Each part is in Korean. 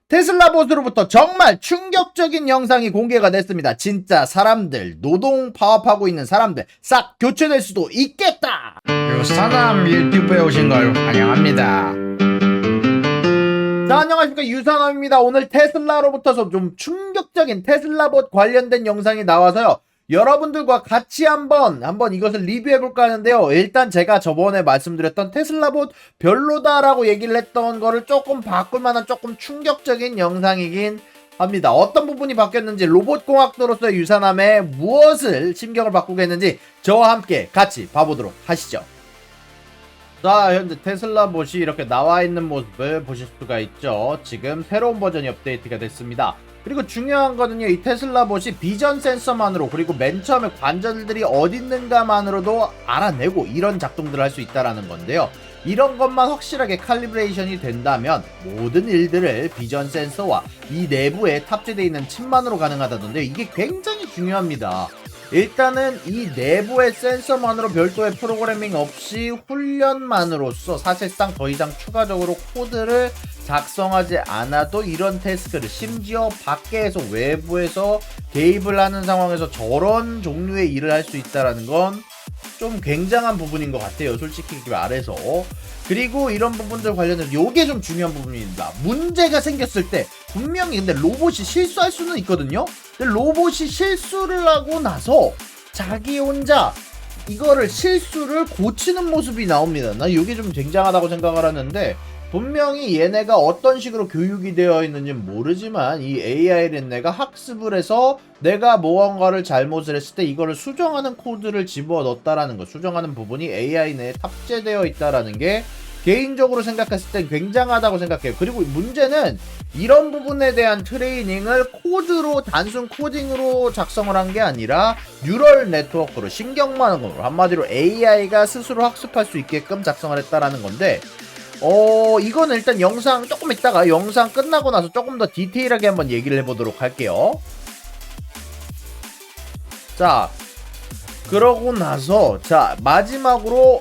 테슬라봇으로부터 정말 충격적인 영상이 공개가 됐습니다. 진짜 사람들, 노동 파업하고 있는 사람들 싹 교체될 수도 있겠다. 유사남 유튜브에 오신 걸 환영합니다. 자, 안녕하십니까, 유산업입니다. 오늘 테슬라로부터서 좀 충격적인 테슬라봇 관련된 영상이 나와서요, 여러분들과 같이 한번 이것을 리뷰해볼까 하는데요. 일단 제가 저번에 말씀드렸던 테슬라봇 별로다라고 얘기를 했던 거를 조금 바꿀 만한 조금 충격적인 영상이긴 합니다. 어떤 부분이 바뀌었는지, 로봇공학도로서의 유산함에 무엇을 심경을 바꾸게 했는지 저와 함께 같이 봐보도록 하시죠. 자, 현재 테슬라봇이 이렇게 나와 있는 모습을 보실 수가 있죠. 지금 새로운 버전이 업데이트가 됐습니다. 그리고 중요한 거는요, 이 테슬라봇이 비전 센서만으로, 그리고 맨 처음에 관절들이 어디 있는가만으로도 알아내고 이런 작동들을 할 수 있다라는 건데요. 이런 것만 확실하게 칼리브레이션이 된다면 모든 일들을 비전 센서와 이 내부에 탑재되어 있는 칩만으로 가능하다던데, 이게 굉장히 중요합니다. 일단은 이 내부의 센서만으로 별도의 프로그래밍 없이 훈련만으로써 사실상 더 이상 추가적으로 코드를 작성하지 않아도 이런 태스크를, 심지어 밖에서 외부에서 개입을 하는 상황에서 저런 종류의 일을 할 수 있다는 건 좀 굉장한 부분인 것 같아요, 솔직히 말해서. 그리고 이런 부분들 관련해서 요게 좀 중요한 부분입니다. 문제가 생겼을 때 분명히 근데 로봇이 실수할 수는 있거든요. 근데 로봇이 실수를 하고 나서 자기 혼자 이거를 실수를 고치는 모습이 나옵니다. 난 이게 좀 굉장하다고 생각을 하는데, 분명히 얘네가 어떤 식으로 교육이 되어 있는지 모르지만 이 AI를 내가 학습을 해서 내가 무언가를 잘못을 했을 때 이거를 수정하는 코드를 집어넣었다라는 것, 수정하는 부분이 AI 내에 탑재되어 있다라는 게 개인적으로 생각했을 때 굉장하다고 생각해요. 그리고 문제는 이런 부분에 대한 트레이닝을 코드로, 단순 코딩으로 작성을 한 게 아니라 뉴럴 네트워크로, 신경망으로, 한마디로 AI가 스스로 학습할 수 있게끔 작성을 했다라는 건데, 이거는 일단 영상 조금 있다가 영상 끝나고 나서 조금 더 디테일하게 한번 얘기를 해보도록 할게요. 자, 그러고 나서 자, 마지막으로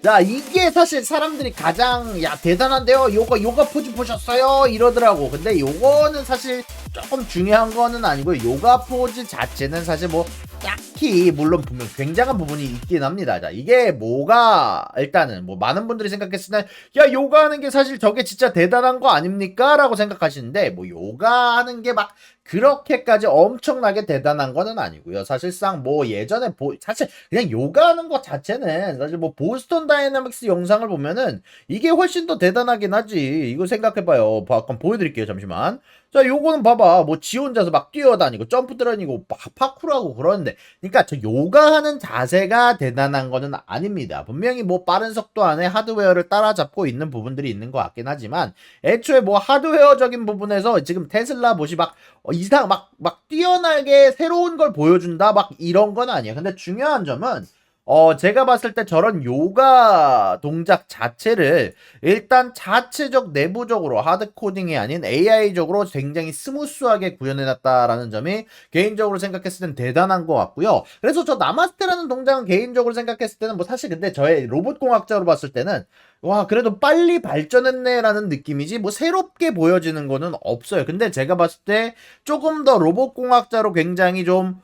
자, 이게 사실 사람들이 가장 대단한데요, 요가 포즈 보셨어요? 이러더라고. 근데 요거는 사실 조금 중요한 거는 아니고, 요가 포즈 자체는 사실 뭐 딱히 물론 분명 굉장한 부분이 있긴 합니다. 자, 이게 뭐가, 일단은 뭐 많은 분들이 생각했을 때 야, 요가 하는 게 사실 저게 진짜 대단한 거 아닙니까? 라고 생각하시는데, 뭐 요가 하는 게 막 그렇게까지 엄청나게 대단한 거는 아니고요. 사실상 뭐 예전에 사실 그냥 요가 하는 것 자체는 사실 뭐 보스턴 다이내믹스 영상을 보면은 이게 훨씬 더 대단하긴 하지. 이거 생각해봐요. 잠깐 보여드릴게요, 잠시만. 자, 요거는 봐봐. 뭐 지 혼자서 막 뛰어다니고 점프 들어다니고 막 파쿠르하고 그러는데, 그러니까 저 요가 하는 자세가 대단한 거는 아닙니다. 분명히 뭐 빠른 속도 안에 하드웨어를 따라잡고 있는 부분들이 있는 것 같긴 하지만, 애초에 뭐 하드웨어적인 부분에서 지금 테슬라 봇이 막 이상 막 뛰어나게 새로운 걸 보여준다 막 이런 건 아니에요. 근데 중요한 점은 제가 봤을 때 저런 요가 동작 자체를 일단 자체적 내부적으로 하드 코딩이 아닌 AI적으로 굉장히 스무스하게 구현해놨다라는 점이 개인적으로 생각했을 땐 대단한 것 같고요. 그래서 저 나마스테라는 동작은 개인적으로 생각했을 때는 뭐 사실 근데 저의 로봇공학자로 봤을 때는 와, 그래도 빨리 발전했네라는 느낌이지 뭐 새롭게 보여지는 거는 없어요. 근데 제가 봤을 때 조금 더 로봇공학자로 굉장히 좀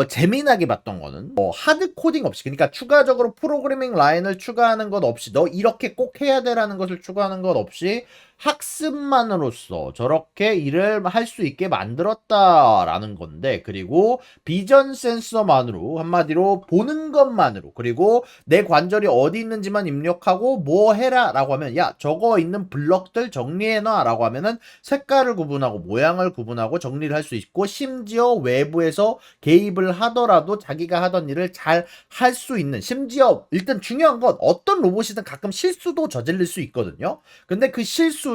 재미나게 봤던 거는 하드 코딩 없이, 그러니까 추가적으로 프로그래밍 라인을 추가하는 것 없이, 너 이렇게 꼭 해야 돼라는 것을 추가하는 것 없이 학습만으로써 저렇게 일을 할 수 있게 만들었다라는 건데, 그리고 비전 센서만으로, 한마디로 보는 것만으로, 그리고 내 관절이 어디 있는지만 입력하고 뭐 해라 라고 하면, 야, 저거 있는 블럭들 정리해놔 라고 하면은 색깔을 구분하고 모양을 구분하고 정리를 할 수 있고, 심지어 외부에서 개입을 하더라도 자기가 하던 일을 잘 할 수 있는, 심지어 일단 중요한 건 어떤 로봇이든 가끔 실수도 저질릴 수 있거든요. 근데 그 실수를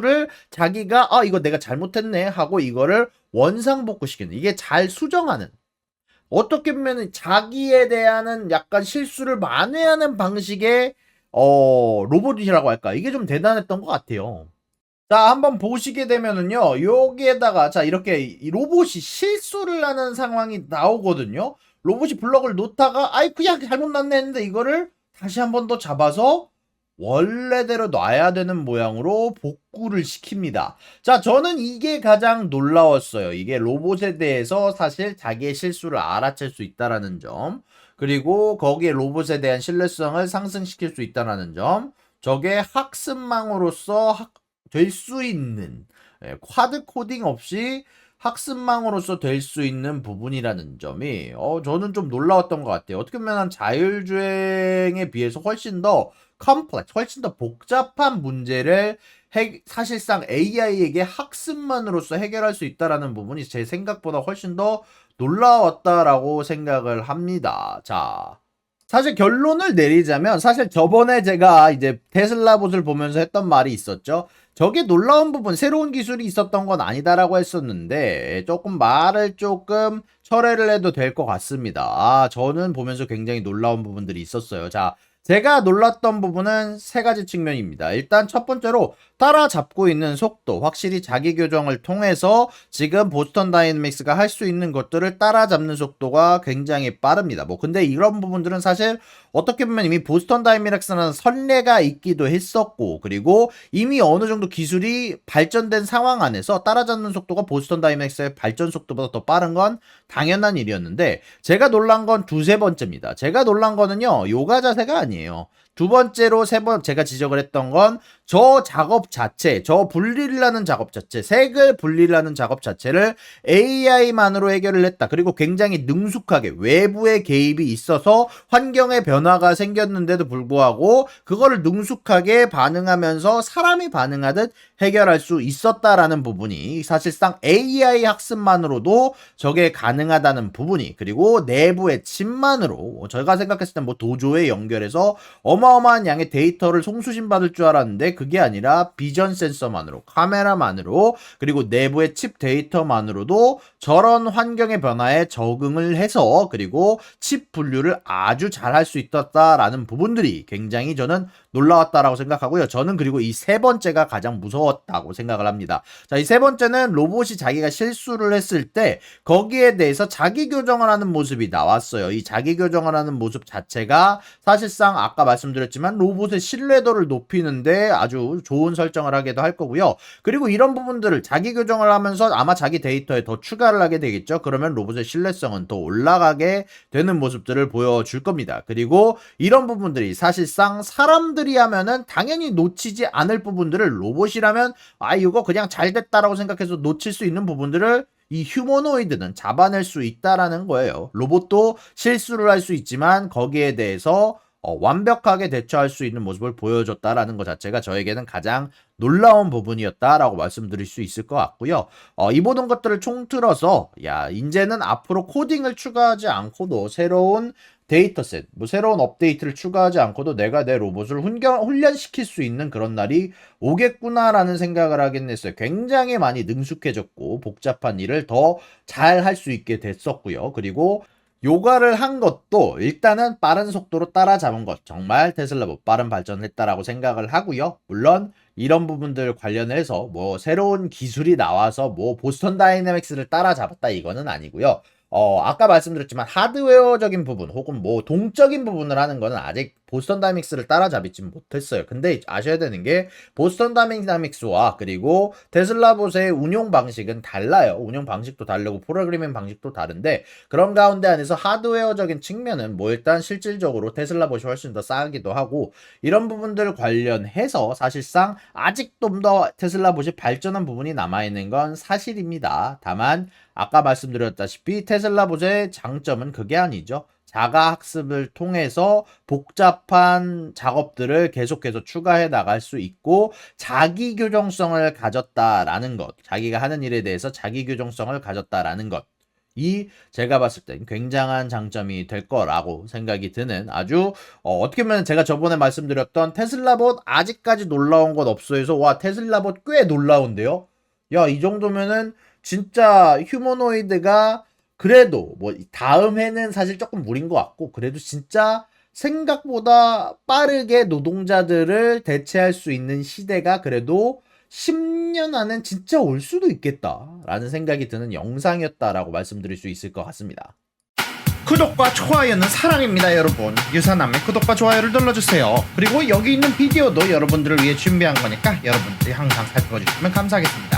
자기가 이거 내가 잘못했네 하고 이거를 원상복구시키는, 이게 잘 수정하는, 어떻게 보면 자기에 대한 약간 실수를 만회하는 방식의 로봇이라고 할까, 이게 좀 대단했던 것 같아요. 자, 한번 보시게 되면은요, 여기에다가 자, 이렇게 이 로봇이 실수를 하는 상황이 나오거든요. 로봇이 블럭을 놓다가 그냥 잘못 놨네 했는데 이거를 다시 한 번 더 잡아서 원래대로 놔야 되는 모양으로 복구를 시킵니다. 자, 저는 이게 가장 놀라웠어요. 이게 로봇에 대해서 사실 자기의 실수를 알아챌 수 있다라는 점, 그리고 거기에 로봇에 대한 신뢰성을 상승시킬 수 있다라는 점, 저게 학습망으로서 될 수 있는, 쿼드 코딩 없이 학습망으로서 될 수 있는 부분이라는 점이 저는 좀 놀라웠던 것 같아요. 어떻게 보면 자율주행에 비해서 훨씬 더 컴플렉스, 훨씬 더 복잡한 문제를 사실상 AI에게 학습만으로서 해결할 수 있다라는 부분이 제 생각보다 훨씬 더 놀라웠다라고 생각을 합니다. 자, 사실 결론을 내리자면 사실 저번에 제가 이제 테슬라봇을 보면서 했던 말이 있었죠. 저게 놀라운 부분, 새로운 기술이 있었던 건 아니다라고 했었는데 조금 말을 조금 철회를 해도 될 것 같습니다. 저는 보면서 굉장히 놀라운 부분들이 있었어요. 자, 제가 놀랐던 부분은 세 가지 측면입니다. 일단 첫 번째로 따라잡고 있는 속도, 확실히 자기 교정을 통해서 지금 보스턴 다이내믹스가 할 수 있는 것들을 따라잡는 속도가 굉장히 빠릅니다. 뭐 근데 이런 부분들은 사실 어떻게 보면 이미 보스턴 다이내믹스는 선례가 있기도 했었고, 그리고 이미 어느 정도 기술이 발전된 상황 안에서 따라잡는 속도가 보스턴 다이내믹스의 발전 속도보다 더 빠른 건 당연한 일이었는데, 제가 놀란 건 두세 번째입니다. 제가 놀란 거는요, 요가 자세가 아니에요. 두 번째로 제가 지적을 했던 건 저 작업 자체, 저 분리를 하는 작업 자체, 색을 분리를 하는 작업 자체를 AI만으로 해결을 했다. 그리고 굉장히 능숙하게 외부의 개입이 있어서 환경의 변화가 생겼는데도 불구하고 그거를 능숙하게 반응하면서 사람이 반응하듯 해결할 수 있었다라는 부분이 사실상 AI 학습만으로도 저게 가능하다는 부분이, 그리고 내부의 칩만으로 저희가 생각했을 때 뭐 도조에 연결해서 어마어마한 양의 데이터를 송수신 받을 줄 알았는데 그게 아니라 비전 센서만으로, 카메라만으로, 그리고 내부의 칩 데이터만으로도 저런 환경의 변화에 적응을 해서 그리고 칩 분류를 아주 잘 할 수 있었다라는 부분들이 굉장히 저는 놀라웠다라고 생각하고요. 저는 그리고 이 세 번째가 가장 무서웠다고 생각을 합니다. 자, 이 세 번째는 로봇이 자기가 실수를 했을 때 거기에 대해서 자기 교정을 하는 모습이 나왔어요. 이 자기 교정을 하는 모습 자체가 사실상 아까 말씀드렸지만 로봇의 신뢰도를 높이는데 아주 좋은 설정을 하기도 할 거고요. 그리고 이런 부분들을 자기 교정을 하면서 아마 자기 데이터에 더 추가를 하게 되겠죠. 그러면 로봇의 신뢰성은 더 올라가게 되는 모습들을 보여줄 겁니다. 그리고 이런 부분들이 사실상 사람들이 하면은 당연히 놓치지 않을 부분들을 로봇이라면 이거 그냥 잘 됐다라고 생각해서 놓칠 수 있는 부분들을 이 휴머노이드는 잡아낼 수 있다라는 거예요. 로봇도 실수를 할 수 있지만 거기에 대해서 완벽하게 대처할 수 있는 모습을 보여줬다라는 것 자체가 저에게는 가장 놀라운 부분이었다라고 말씀드릴 수 있을 것 같고요. 이 모든 것들을 총틀어서 이제는 앞으로 코딩을 추가하지 않고도 새로운 데이터셋, 뭐 새로운 업데이트를 추가하지 않고도 내가 내 로봇을 훈련시킬 수 있는 그런 날이 오겠구나라는 생각을 하긴 했어요. 굉장히 많이 능숙해졌고 복잡한 일을 더 잘 할 수 있게 됐었고요. 그리고 요가를 한 것도 일단은 빠른 속도로 따라잡은 것, 정말 테슬라 뭐 빠른 발전을 했다라고 생각을 하고요. 물론 이런 부분들 관련해서 뭐 새로운 기술이 나와서 뭐 보스턴 다이내믹스를 따라잡았다 이거는 아니고요. 아까 말씀드렸지만 하드웨어적인 부분 혹은 뭐 동적인 부분을 하는 거는 아직 보스턴 다이내믹스를 따라잡지는 못했어요. 근데 아셔야 되는 게 보스턴 다이내믹스와 그리고 테슬라봇의 운용 방식은 달라요. 운용 방식도 다르고 프로그래밍 방식도 다른데 그런 가운데 안에서 하드웨어적인 측면은 뭐 일단 실질적으로 테슬라봇이 훨씬 더 싸기도 하고 이런 부분들 관련해서 사실상 아직 좀 더 테슬라봇이 발전한 부분이 남아있는 건 사실입니다. 다만 아까 말씀드렸다시피 테슬라봇의 장점은 그게 아니죠. 자가학습을 통해서 복잡한 작업들을 계속해서 추가해 나갈 수 있고 자기 교정성을 가졌다라는 것, 자기가 하는 일에 대해서 자기 교정성을 가졌다라는 것, 이 제가 봤을 땐 굉장한 장점이 될 거라고 생각이 드는 아주 어떻게 보면 제가 저번에 말씀드렸던 테슬라봇 아직까지 놀라운 것 없어에서 와 테슬라봇 꽤 놀라운데요. 이 정도면은 진짜 휴머노이드가 그래도 뭐 다음 해는 사실 조금 무리인 것 같고 그래도 진짜 생각보다 빠르게 노동자들을 대체할 수 있는 시대가 그래도 10년 안엔 진짜 올 수도 있겠다라는 생각이 드는 영상이었다라고 말씀드릴 수 있을 것 같습니다. 구독과 좋아요는 사랑입니다 여러분. 유사남의 구독과 좋아요를 눌러주세요. 그리고 여기 있는 비디오도 여러분들을 위해 준비한 거니까 여러분들이 항상 살펴주시면 감사하겠습니다.